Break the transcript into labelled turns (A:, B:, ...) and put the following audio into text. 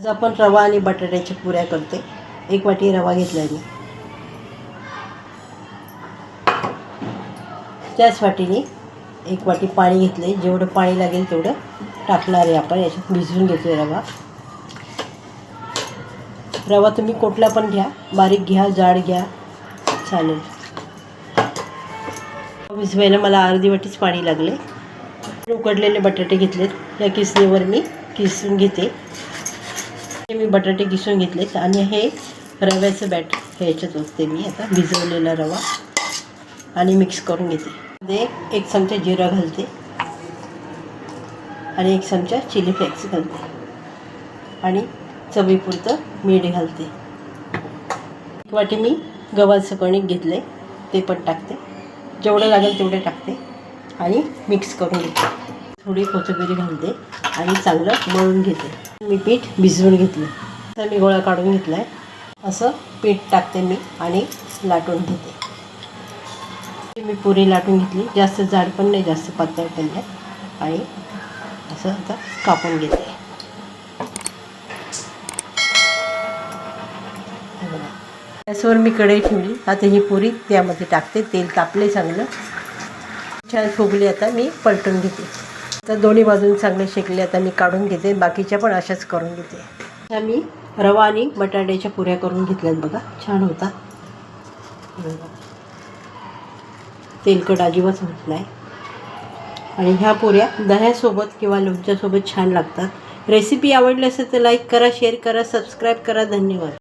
A: आज आपण रवा आणि बटाट्याच्या पुऱ्या करते। 1 वाटी रवा घेतला आहे मी। त्याच वाटीने 1 वाटी पाणी घेतले। जेवढं पाणी लागेल तेवढं टाकणार आहे आपण। याच्यात भिजवून घेतोय रवा। रवा तुम्ही कुठला पण घ्या, बारीक घ्या, जाड घ्या, चालेल। भिजवायला मला अर्धी वाटीच पाणी लागले। उकडलेले बटाटे घेतलेत। या किसणीवर मी किसून घेते। मी बटाटे किसून घेतलेत आणि हे रव्याचं बॅटर ह्याच्यात ओतते मी आता। भिजवलेला रवा आणि मिक्स करून घेते। मध्ये 1 चमचा जिरा घालते आणि 1 चमचा चिली फ्लेक्स घालते आणि चवीपुरतं मीठ घालते। 1 वाटी मी गव्हाचं कणिक घेतले, ते पण टाकते। जेवढं लागेल तेवढे टाकते आणि मिक्स करून घेते। थोडी कोथिंबीर घालते आणि चांगलं मळून घेते। मी पीठ भिजवून घेतलं, तर मी गोळा काढून घेतला आहे। असं पीठ टाकते मी आणि लाटून घेते। मी पुरी लाटून घेतली, जास्त जाड पण नाही, जास्त पातळ पण नाही, आणि असं आता कापून घेते। गॅसवर मी कढई ठेवली। आता ही पुरी त्यामध्ये टाकते। तेल तापले, चांगलं छान फुगली। आता मी पलटून घेते। तर दोन्ही बाजून चांगले शेकले। आता मी काढून घेते। बाकीच्या पण अशाच करून घेते। आता मी रवा आणि बटाट्याच्या पुऱ्या करून घेतल्यात बघा, छान होता। तेलकट अजिबात होत नाही आणि ह्या पुऱ्या दह्यासोबत किंवा लोणच्यासोबत छान लागतात। रेसिपी आवडली असेल तर लाईक करा, शेअर करा, सबस्क्राईब करा। धन्यवाद।